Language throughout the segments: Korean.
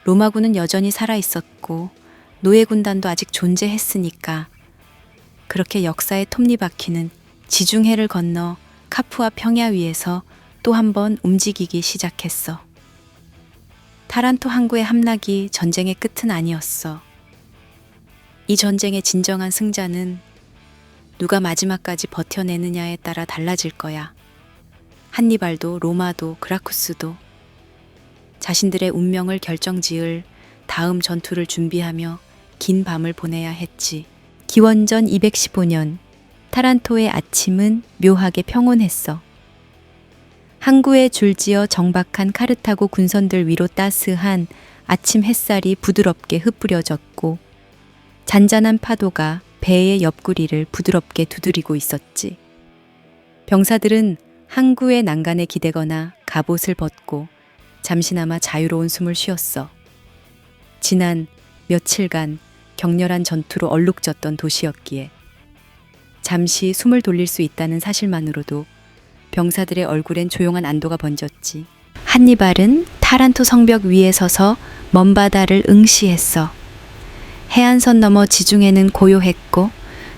로마군은 여전히 살아있었고 노예군단도 아직 존재했으니까 그렇게 역사의 톱니바퀴는 지중해를 건너 카푸아 평야 위에서 또 한 번 움직이기 시작했어. 타란토 항구의 함락이 전쟁의 끝은 아니었어. 이 전쟁의 진정한 승자는 누가 마지막까지 버텨내느냐에 따라 달라질 거야. 한니발도 로마도 그라쿠스도 자신들의 운명을 결정지을 다음 전투를 준비하며 긴 밤을 보내야 했지. 기원전 215년 타란토의 아침은 묘하게 평온했어. 항구에 줄지어 정박한 카르타고 군선들 위로 따스한 아침 햇살이 부드럽게 흩뿌려졌고 잔잔한 파도가 배의 옆구리를 부드럽게 두드리고 있었지. 병사들은 항구의 난간에 기대거나 갑옷을 벗고 잠시나마 자유로운 숨을 쉬었어. 지난 며칠간 격렬한 전투로 얼룩졌던 도시였기에 잠시 숨을 돌릴 수 있다는 사실만으로도 병사들의 얼굴엔 조용한 안도가 번졌지. 한니발은 타란토 성벽 위에 서서 먼 바다를 응시했어. 해안선 너머 지중해는 고요했고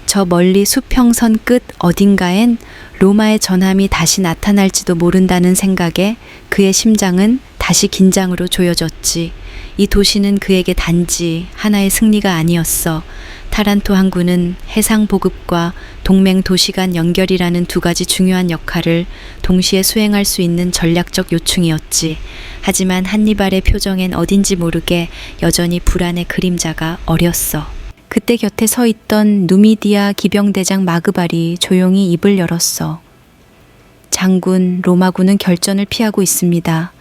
저 멀리 수평선 끝 어딘가엔 로마의 전함이 다시 나타날지도 모른다는 생각에 그의 심장은 다시 긴장으로 조여졌지. 이 도시는 그에게 단지 하나의 승리가 아니었어. 타란토 항구는 해상 보급과 동맹 도시 간 연결이라는 두 가지 중요한 역할을 동시에 수행할 수 있는 전략적 요충이었지. 하지만 한니발의 표정엔 어딘지 모르게 여전히 불안의 그림자가 어렸어. 그때 곁에 서 있던 누미디아 기병대장 마그발이 조용히 입을 열었어. 장군, 로마군은 결전을 피하고 있습니다.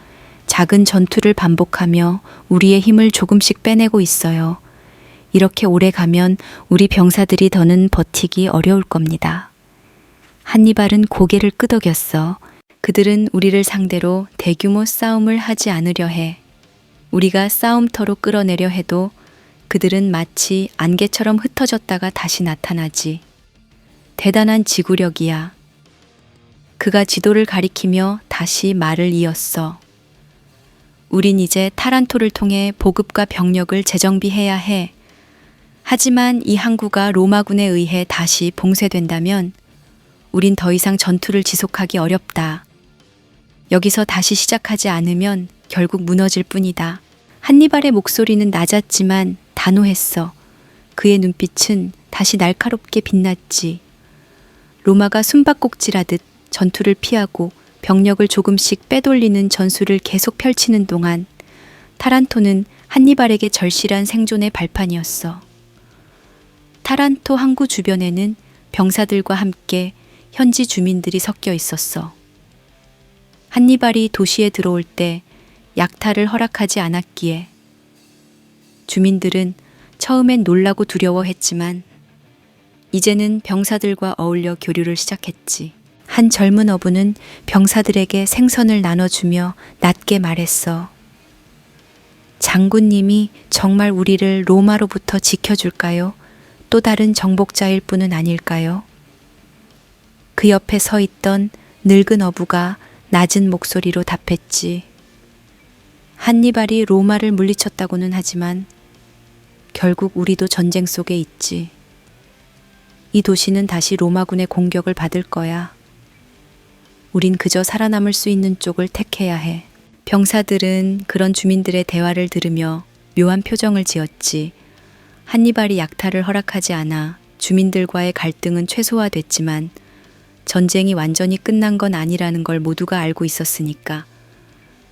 작은 전투를 반복하며 우리의 힘을 조금씩 빼내고 있어요. 이렇게 오래 가면 우리 병사들이 더는 버티기 어려울 겁니다. 한니발은 고개를 끄덕였어. 그들은 우리를 상대로 대규모 싸움을 하지 않으려 해. 우리가 싸움터로 끌어내려 해도 그들은 마치 안개처럼 흩어졌다가 다시 나타나지. 대단한 지구력이야. 그가 지도를 가리키며 다시 말을 이었어. 우린 이제 타란토를 통해 보급과 병력을 재정비해야 해. 하지만 이 항구가 로마군에 의해 다시 봉쇄된다면 우린 더 이상 전투를 지속하기 어렵다. 여기서 다시 시작하지 않으면 결국 무너질 뿐이다. 한니발의 목소리는 낮았지만 단호했어. 그의 눈빛은 다시 날카롭게 빛났지. 로마가 숨바꼭질하듯 전투를 피하고 병력을 조금씩 빼돌리는 전술을 계속 펼치는 동안 타란토는 한니발에게 절실한 생존의 발판이었어. 타란토 항구 주변에는 병사들과 함께 현지 주민들이 섞여 있었어. 한니발이 도시에 들어올 때 약탈을 허락하지 않았기에 주민들은 처음엔 놀라고 두려워했지만 이제는 병사들과 어울려 교류를 시작했지. 한 젊은 어부는 병사들에게 생선을 나눠주며 낮게 말했어. 장군님이 정말 우리를 로마로부터 지켜줄까요? 또 다른 정복자일 뿐은 아닐까요? 그 옆에 서 있던 늙은 어부가 낮은 목소리로 답했지. 한니발이 로마를 물리쳤다고는 하지만 결국 우리도 전쟁 속에 있지. 이 도시는 다시 로마군의 공격을 받을 거야. 우린 그저 살아남을 수 있는 쪽을 택해야 해. 병사들은 그런 주민들의 대화를 들으며 묘한 표정을 지었지. 한니발이 약탈을 허락하지 않아 주민들과의 갈등은 최소화됐지만 전쟁이 완전히 끝난 건 아니라는 걸 모두가 알고 있었으니까.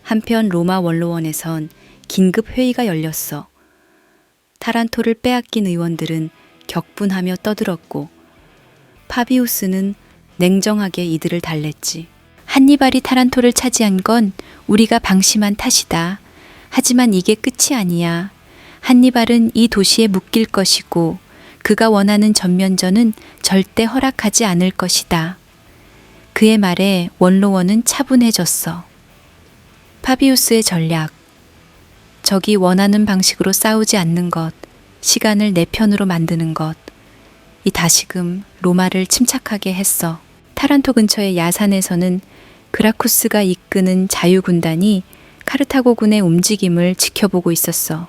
한편 로마 원로원에선 긴급 회의가 열렸어. 타란토를 빼앗긴 의원들은 격분하며 떠들었고 파비우스는 냉정하게 이들을 달랬지. 한니발이 타란토를 차지한 건 우리가 방심한 탓이다. 하지만 이게 끝이 아니야. 한니발은 이 도시에 묶일 것이고 그가 원하는 전면전은 절대 허락하지 않을 것이다. 그의 말에 원로원은 차분해졌어. 파비우스의 전략, 적이 원하는 방식으로 싸우지 않는 것, 시간을 내 편으로 만드는 것, 이 다시금 로마를 침착하게 했어. 타란토 근처의 야산에서는 그라쿠스가 이끄는 자유군단이 카르타고군의 움직임을 지켜보고 있었어.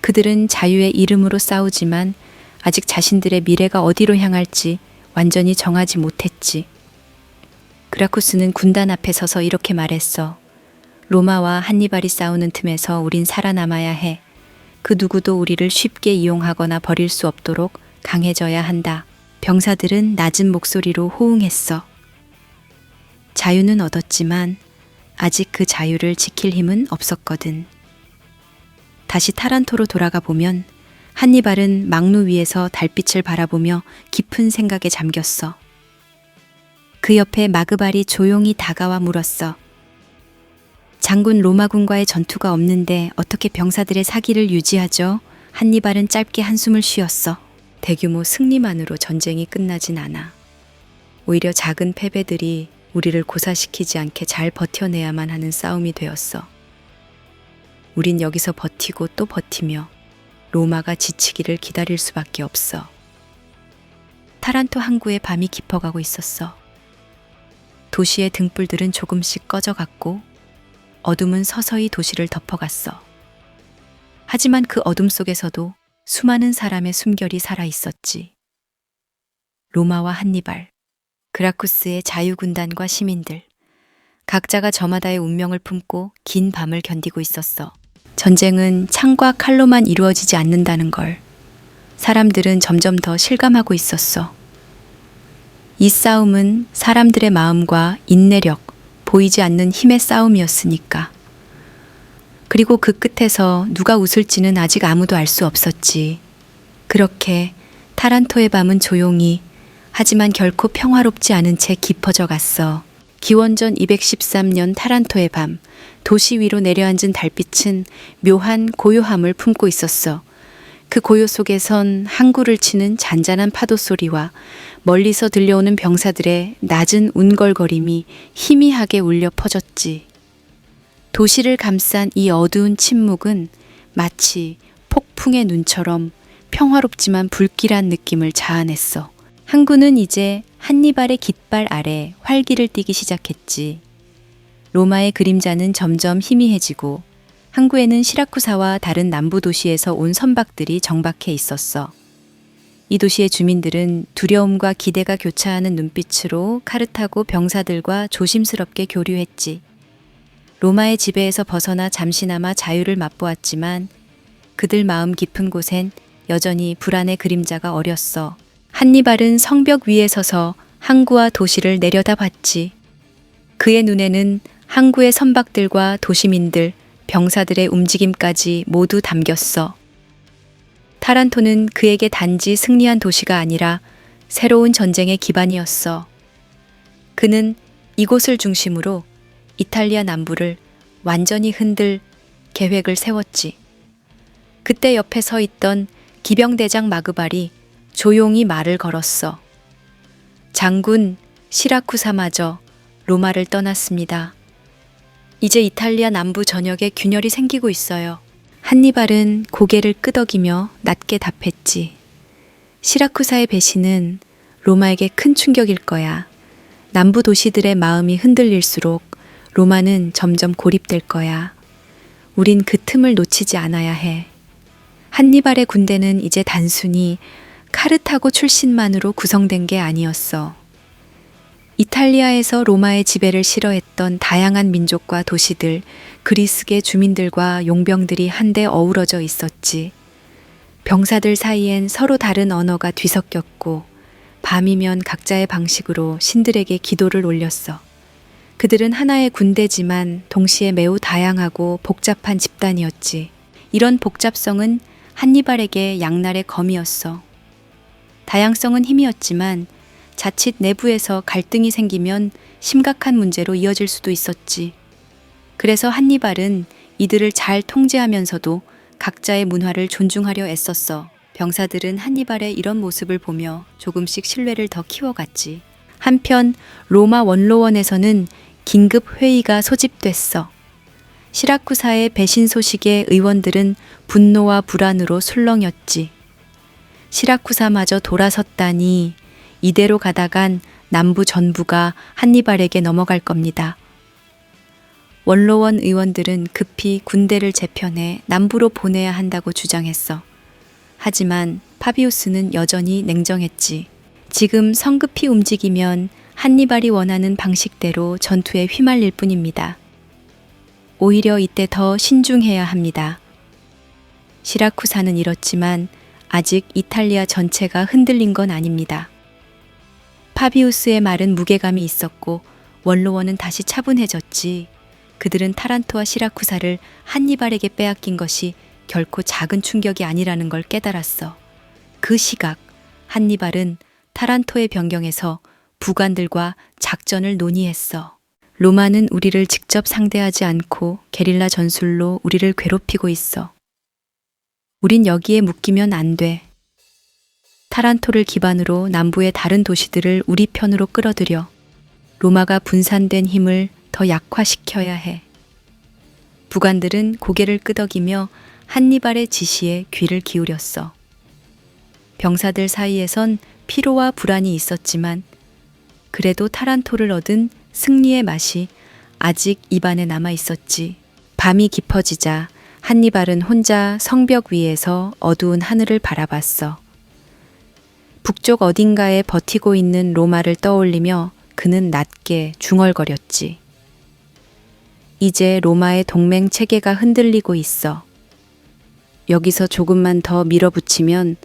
그들은 자유의 이름으로 싸우지만 아직 자신들의 미래가 어디로 향할지 완전히 정하지 못했지. 그라쿠스는 군단 앞에 서서 이렇게 말했어. 로마와 한니발이 싸우는 틈에서 우린 살아남아야 해. 그 누구도 우리를 쉽게 이용하거나 버릴 수 없도록 강해져야 한다. 병사들은 낮은 목소리로 호응했어. 자유는 얻었지만 아직 그 자유를 지킬 힘은 없었거든. 다시 타란토로 돌아가 보면 한니발은 망루 위에서 달빛을 바라보며 깊은 생각에 잠겼어. 그 옆에 마그발이 조용히 다가와 물었어. 장군, 로마군과의 전투가 없는데 어떻게 병사들의 사기를 유지하죠? 한니발은 짧게 한숨을 쉬었어. 대규모 승리만으로 전쟁이 끝나진 않아. 오히려 작은 패배들이 우리를 고사시키지 않게 잘 버텨내야만 하는 싸움이 되었어. 우린 여기서 버티고 또 버티며 로마가 지치기를 기다릴 수밖에 없어. 타란토 항구의 밤이 깊어가고 있었어. 도시의 등불들은 조금씩 꺼져갔고 어둠은 서서히 도시를 덮어갔어. 하지만 그 어둠 속에서도 수많은 사람의 숨결이 살아있었지. 로마와 한니발, 그라쿠스의 자유군단과 시민들, 각자가 저마다의 운명을 품고 긴 밤을 견디고 있었어. 전쟁은 창과 칼로만 이루어지지 않는다는 걸 사람들은 점점 더 실감하고 있었어. 이 싸움은 사람들의 마음과 인내력, 보이지 않는 힘의 싸움이었으니까. 그리고 그 끝에서 누가 웃을지는 아직 아무도 알 수 없었지. 그렇게 타란토의 밤은 조용히, 하지만 결코 평화롭지 않은 채 깊어져 갔어. 기원전 213년 타란토의 밤, 도시 위로 내려앉은 달빛은 묘한 고요함을 품고 있었어. 그 고요 속에선 항구를 치는 잔잔한 파도 소리와 멀리서 들려오는 병사들의 낮은 운걸거림이 희미하게 울려 퍼졌지. 도시를 감싼 이 어두운 침묵은 마치 폭풍의 눈처럼 평화롭지만 불길한 느낌을 자아냈어. 항구는 이제 한니발의 깃발 아래 활기를 띠기 시작했지. 로마의 그림자는 점점 희미해지고 항구에는 시라쿠사와 다른 남부 도시에서 온 선박들이 정박해 있었어. 이 도시의 주민들은 두려움과 기대가 교차하는 눈빛으로 카르타고 병사들과 조심스럽게 교류했지. 로마의 지배에서 벗어나 잠시나마 자유를 맛보았지만 그들 마음 깊은 곳엔 여전히 불안의 그림자가 어렸어. 한니발은 성벽 위에 서서 항구와 도시를 내려다봤지. 그의 눈에는 항구의 선박들과 도시민들, 병사들의 움직임까지 모두 담겼어. 타란토는 그에게 단지 승리한 도시가 아니라 새로운 전쟁의 기반이었어. 그는 이곳을 중심으로 이탈리아 남부를 완전히 흔들 계획을 세웠지. 그때 옆에 서 있던 기병대장 마그발이 조용히 말을 걸었어. 장군, 시라쿠사마저 로마를 떠났습니다. 이제 이탈리아 남부 전역에 균열이 생기고 있어요. 한니발은 고개를 끄덕이며 낮게 답했지. 시라쿠사의 배신은 로마에게 큰 충격일 거야. 남부 도시들의 마음이 흔들릴수록 로마는 점점 고립될 거야. 우린 그 틈을 놓치지 않아야 해. 한니발의 군대는 이제 단순히 카르타고 출신만으로 구성된 게 아니었어. 이탈리아에서 로마의 지배를 싫어했던 다양한 민족과 도시들, 그리스계 주민들과 용병들이 한데 어우러져 있었지. 병사들 사이엔 서로 다른 언어가 뒤섞였고 밤이면 각자의 방식으로 신들에게 기도를 올렸어. 그들은 하나의 군대지만 동시에 매우 다양하고 복잡한 집단이었지. 이런 복잡성은 한니발에게 양날의 검이었어. 다양성은 힘이었지만 자칫 내부에서 갈등이 생기면 심각한 문제로 이어질 수도 있었지. 그래서 한니발은 이들을 잘 통제하면서도 각자의 문화를 존중하려 애썼어. 병사들은 한니발의 이런 모습을 보며 조금씩 신뢰를 더 키워갔지. 한편 로마 원로원에서는 긴급 회의가 소집됐어. 시라쿠사의 배신 소식에 의원들은 분노와 불안으로 술렁였지. 시라쿠사마저 돌아섰다니 이대로 가다간 남부 전부가 한니발에게 넘어갈 겁니다. 원로원 의원들은 급히 군대를 재편해 남부로 보내야 한다고 주장했어. 하지만 파비우스는 여전히 냉정했지. 지금 성급히 움직이면 한니발이 원하는 방식대로 전투에 휘말릴 뿐입니다. 오히려 이때 더 신중해야 합니다. 시라쿠사는 이렇지만 아직 이탈리아 전체가 흔들린 건 아닙니다. 파비우스의 말은 무게감이 있었고 원로원은 다시 차분해졌지. 그들은 타란토와 시라쿠사를 한니발에게 빼앗긴 것이 결코 작은 충격이 아니라는 걸 깨달았어. 그 시각 한니발은 타란토의 변경에서 부관들과 작전을 논의했어. 로마는 우리를 직접 상대하지 않고 게릴라 전술로 우리를 괴롭히고 있어. 우린 여기에 묶이면 안 돼. 타란토를 기반으로 남부의 다른 도시들을 우리 편으로 끌어들여 로마가 분산된 힘을 더 약화시켜야 해. 부관들은 고개를 끄덕이며 한니발의 지시에 귀를 기울였어. 병사들 사이에선 피로와 불안이 있었지만 그래도 타란토를 얻은 승리의 맛이 아직 입안에 남아 있었지. 밤이 깊어지자 한니발은 혼자 성벽 위에서 어두운 하늘을 바라봤어. 북쪽 어딘가에 버티고 있는 로마를 떠올리며 그는 낮게 중얼거렸지. 이제 로마의 동맹 체계가 흔들리고 있어. 여기서 조금만 더 밀어붙이면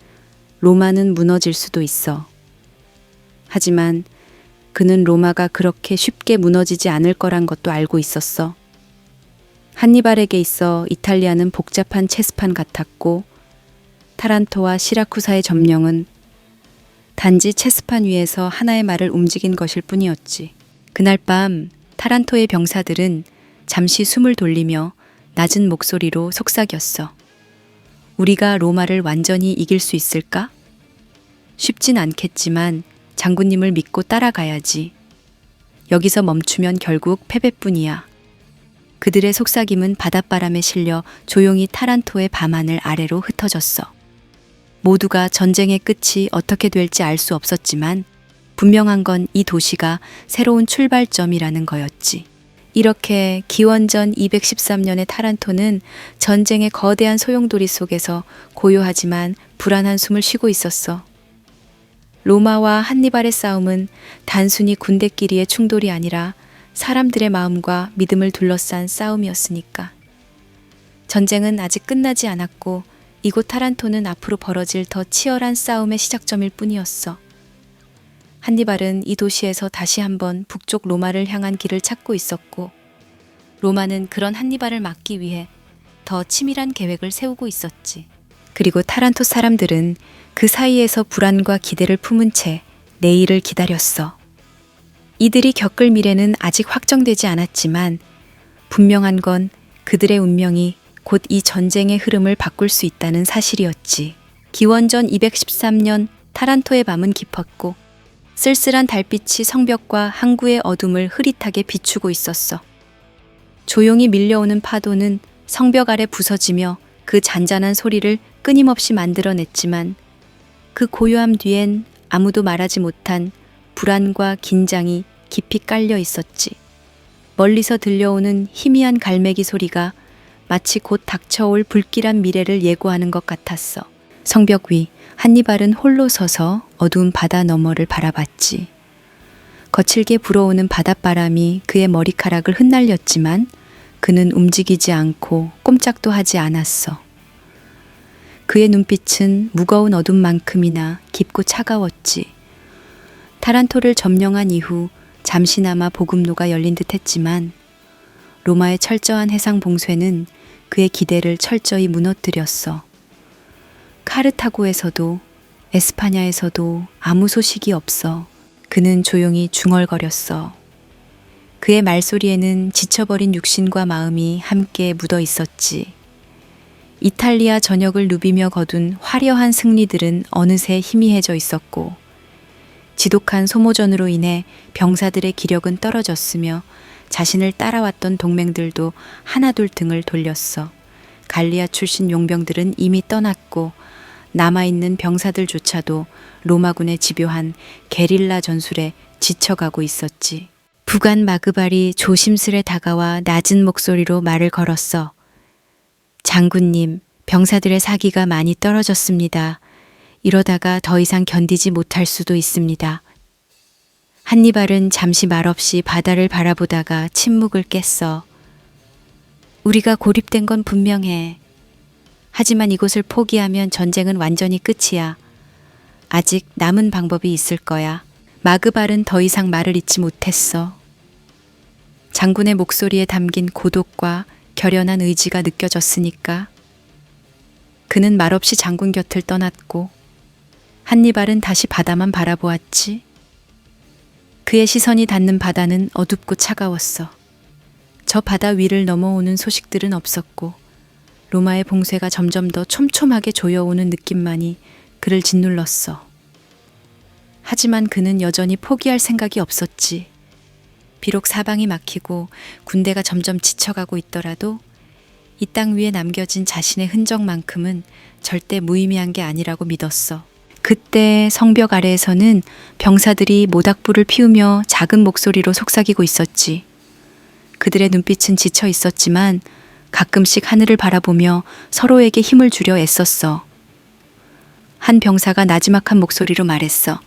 로마는 무너질 수도 있어. 하지만 그는 로마가 그렇게 쉽게 무너지지 않을 거란 것도 알고 있었어. 한니발에게 있어 이탈리아는 복잡한 체스판 같았고 타란토와 시라쿠사의 점령은 단지 체스판 위에서 하나의 말을 움직인 것일 뿐이었지. 그날 밤 타란토의 병사들은 잠시 숨을 돌리며 낮은 목소리로 속삭였어. 우리가 로마를 완전히 이길 수 있을까? 쉽진 않겠지만 장군님을 믿고 따라가야지. 여기서 멈추면 결국 패배뿐이야. 그들의 속삭임은 바닷바람에 실려 조용히 타란토의 밤하늘 아래로 흩어졌어. 모두가 전쟁의 끝이 어떻게 될지 알 수 없었지만 분명한 건 이 도시가 새로운 출발점이라는 거였지. 이렇게 기원전 213년의 타란토는 전쟁의 거대한 소용돌이 속에서 고요하지만 불안한 숨을 쉬고 있었어. 로마와 한니발의 싸움은 단순히 군대끼리의 충돌이 아니라 사람들의 마음과 믿음을 둘러싼 싸움이었으니까. 전쟁은 아직 끝나지 않았고 이곳 타란토는 앞으로 벌어질 더 치열한 싸움의 시작점일 뿐이었어. 한니발은 이 도시에서 다시 한번 북쪽 로마를 향한 길을 찾고 있었고 로마는 그런 한니발을 막기 위해 더 치밀한 계획을 세우고 있었지. 그리고 타란토 사람들은 그 사이에서 불안과 기대를 품은 채 내일을 기다렸어. 이들이 겪을 미래는 아직 확정되지 않았지만 분명한 건 그들의 운명이 곧 이 전쟁의 흐름을 바꿀 수 있다는 사실이었지. 기원전 213년 타란토의 밤은 깊었고 쓸쓸한 달빛이 성벽과 항구의 어둠을 흐릿하게 비추고 있었어. 조용히 밀려오는 파도는 성벽 아래 부서지며 그 잔잔한 소리를 끊임없이 만들어냈지만 그 고요함 뒤엔 아무도 말하지 못한 불안과 긴장이 깊이 깔려 있었지. 멀리서 들려오는 희미한 갈매기 소리가 마치 곧 닥쳐올 불길한 미래를 예고하는 것 같았어. 성벽 위 한니발은 홀로 서서 어두운 바다 너머를 바라봤지. 거칠게 불어오는 바닷바람이 그의 머리카락을 흩날렸지만 그는 움직이지 않고 꼼짝도 하지 않았어. 그의 눈빛은 무거운 어둠만큼이나 깊고 차가웠지. 타란토를 점령한 이후 잠시나마 보급로가 열린 듯 했지만 로마의 철저한 해상 봉쇄는 그의 기대를 철저히 무너뜨렸어. 카르타고에서도 에스파냐에서도 아무 소식이 없어. 그는 조용히 중얼거렸어. 그의 말소리에는 지쳐버린 육신과 마음이 함께 묻어 있었지. 이탈리아 전역을 누비며 거둔 화려한 승리들은 어느새 희미해져 있었고 지독한 소모전으로 인해 병사들의 기력은 떨어졌으며 자신을 따라왔던 동맹들도 하나둘 등을 돌렸어. 갈리아 출신 용병들은 이미 떠났고 남아있는 병사들조차도 로마군의 집요한 게릴라 전술에 지쳐가고 있었지. 부관 마그발이 조심스레 다가와 낮은 목소리로 말을 걸었어. 장군님, 병사들의 사기가 많이 떨어졌습니다. 이러다가 더 이상 견디지 못할 수도 있습니다. 한니발은 잠시 말없이 바다를 바라보다가 침묵을 깼어. 우리가 고립된 건 분명해. 하지만 이곳을 포기하면 전쟁은 완전히 끝이야. 아직 남은 방법이 있을 거야. 마그발은 더 이상 말을 잇지 못했어. 장군의 목소리에 담긴 고독과 결연한 의지가 느껴졌으니까. 그는 말없이 장군 곁을 떠났고 한니발은 다시 바다만 바라보았지. 그의 시선이 닿는 바다는 어둡고 차가웠어. 저 바다 위를 넘어오는 소식들은 없었고 로마의 봉쇄가 점점 더 촘촘하게 조여오는 느낌만이 그를 짓눌렀어. 하지만 그는 여전히 포기할 생각이 없었지. 비록 사방이 막히고 군대가 점점 지쳐가고 있더라도 이 땅 위에 남겨진 자신의 흔적만큼은 절대 무의미한 게 아니라고 믿었어. 그때 성벽 아래에서는 병사들이 모닥불을 피우며 작은 목소리로 속삭이고 있었지. 그들의 눈빛은 지쳐 있었지만 가끔씩 하늘을 바라보며 서로에게 힘을 주려 애썼어. 한 병사가 나지막한 목소리로 말했어.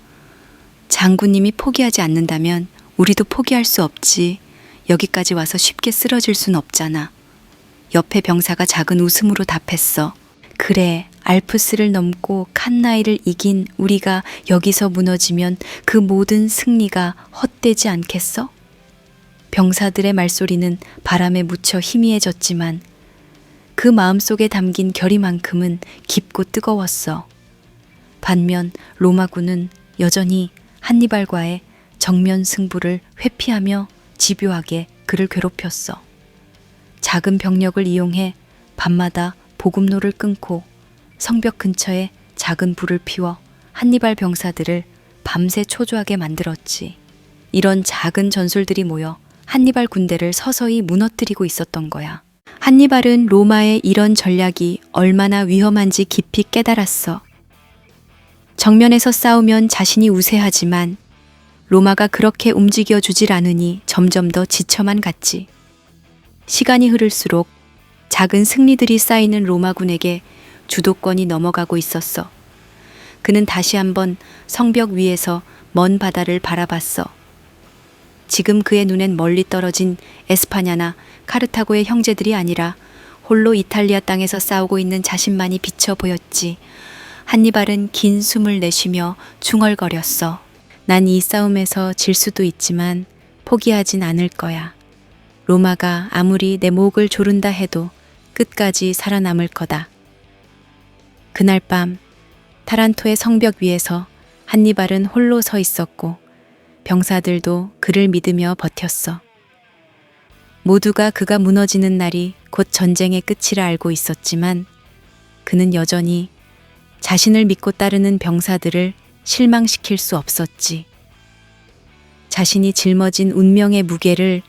장군님이 포기하지 않는다면 우리도 포기할 수 없지. 여기까지 와서 쉽게 쓰러질 순 없잖아. 옆에 병사가 작은 웃음으로 답했어. 그래, 알프스를 넘고 칸나이를 이긴 우리가 여기서 무너지면 그 모든 승리가 헛되지 않겠어? 병사들의 말소리는 바람에 묻혀 희미해졌지만 그 마음속에 담긴 결의만큼은 깊고 뜨거웠어. 반면 로마군은 여전히 한니발과의 정면 승부를 회피하며 집요하게 그를 괴롭혔어. 작은 병력을 이용해 밤마다 보급로를 끊고 성벽 근처에 작은 불을 피워 한니발 병사들을 밤새 초조하게 만들었지. 이런 작은 전술들이 모여 한니발 군대를 서서히 무너뜨리고 있었던 거야. 한니발은 로마의 이런 전략이 얼마나 위험한지 깊이 깨달았어. 정면에서 싸우면 자신이 우세하지만 로마가 그렇게 움직여주질 않으니 점점 더 지쳐만 갔지. 시간이 흐를수록 작은 승리들이 쌓이는 로마군에게 주도권이 넘어가고 있었어. 그는 다시 한번 성벽 위에서 먼 바다를 바라봤어. 지금 그의 눈엔 멀리 떨어진 에스파냐나 카르타고의 형제들이 아니라 홀로 이탈리아 땅에서 싸우고 있는 자신만이 비쳐 보였지. 한니발은 긴 숨을 내쉬며 중얼거렸어. 난 이 싸움에서 질 수도 있지만 포기하진 않을 거야. 로마가 아무리 내 목을 조른다 해도 끝까지 살아남을 거다. 그날 밤 타란토의 성벽 위에서 한니발은 홀로 서 있었고 병사들도 그를 믿으며 버텼어. 모두가 그가 무너지는 날이 곧 전쟁의 끝이라 알고 있었지만 그는 여전히 자신을 믿고 따르는 병사들을 실망시킬 수 없었지. 자신이 짊어진 운명의 무게를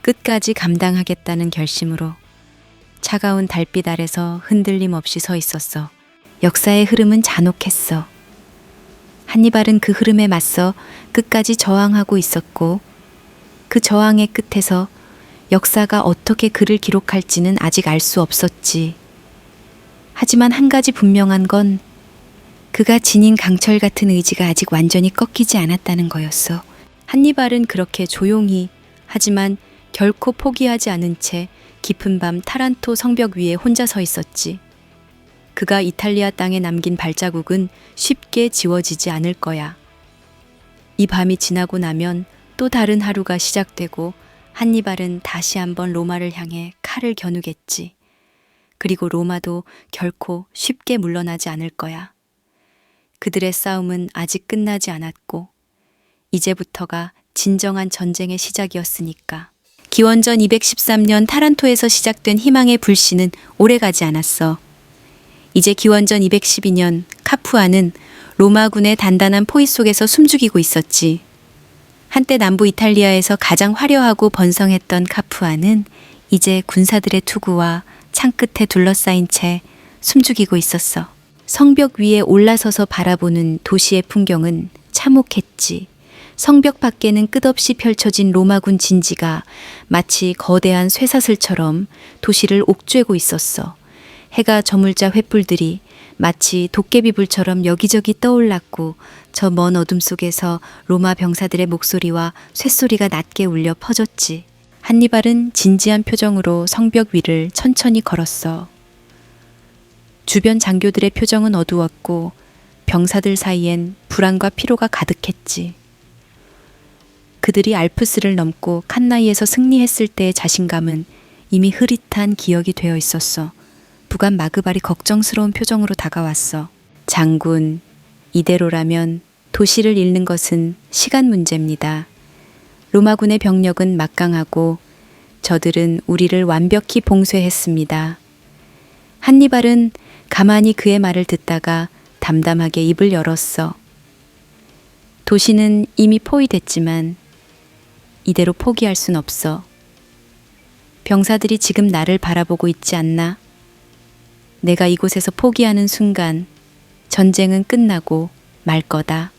끝까지 감당하겠다는 결심으로 차가운 달빛 아래서 흔들림 없이 서 있었어. 역사의 흐름은 잔혹했어. 한니발은 그 흐름에 맞서 끝까지 저항하고 있었고 그 저항의 끝에서 역사가 어떻게 그를 기록할지는 아직 알 수 없었지. 하지만 한 가지 분명한 건 그가 지닌 강철 같은 의지가 아직 완전히 꺾이지 않았다는 거였어. 한니발은 그렇게 조용히 하지만 결코 포기하지 않은 채 깊은 밤 타란토 성벽 위에 혼자 서 있었지. 그가 이탈리아 땅에 남긴 발자국은 쉽게 지워지지 않을 거야. 이 밤이 지나고 나면 또 다른 하루가 시작되고 한니발은 다시 한번 로마를 향해 칼을 겨누겠지. 그리고 로마도 결코 쉽게 물러나지 않을 거야. 그들의 싸움은 아직 끝나지 않았고 이제부터가 진정한 전쟁의 시작이었으니까. 기원전 213년 타란토에서 시작된 희망의 불씨는 오래가지 않았어. 이제 기원전 212년 카푸아는 로마군의 단단한 포위 속에서 숨죽이고 있었지. 한때 남부 이탈리아에서 가장 화려하고 번성했던 카푸아는 이제 군사들의 투구와 창끝에 둘러싸인 채 숨죽이고 있었어. 성벽 위에 올라서서 바라보는 도시의 풍경은 참혹했지. 성벽 밖에는 끝없이 펼쳐진 로마군 진지가 마치 거대한 쇠사슬처럼 도시를 옥죄고 있었어. 해가 저물자 횃불들이 마치 도깨비불처럼 여기저기 떠올랐고 저 먼 어둠 속에서 로마 병사들의 목소리와 쇳소리가 낮게 울려 퍼졌지. 한니발은 진지한 표정으로 성벽 위를 천천히 걸었어. 주변 장교들의 표정은 어두웠고 병사들 사이엔 불안과 피로가 가득했지. 그들이 알프스를 넘고 칸나이에서 승리했을 때의 자신감은 이미 흐릿한 기억이 되어 있었어. 부관 마그발이 걱정스러운 표정으로 다가왔어. 장군, 이대로라면 도시를 잃는 것은 시간 문제입니다. 로마군의 병력은 막강하고 저들은 우리를 완벽히 봉쇄했습니다. 한니발은 가만히 그의 말을 듣다가 담담하게 입을 열었어. 도시는 이미 포위됐지만 이대로 포기할 순 없어. 병사들이 지금 나를 바라보고 있지 않나? 내가 이곳에서 포기하는 순간 전쟁은 끝나고 말 거다.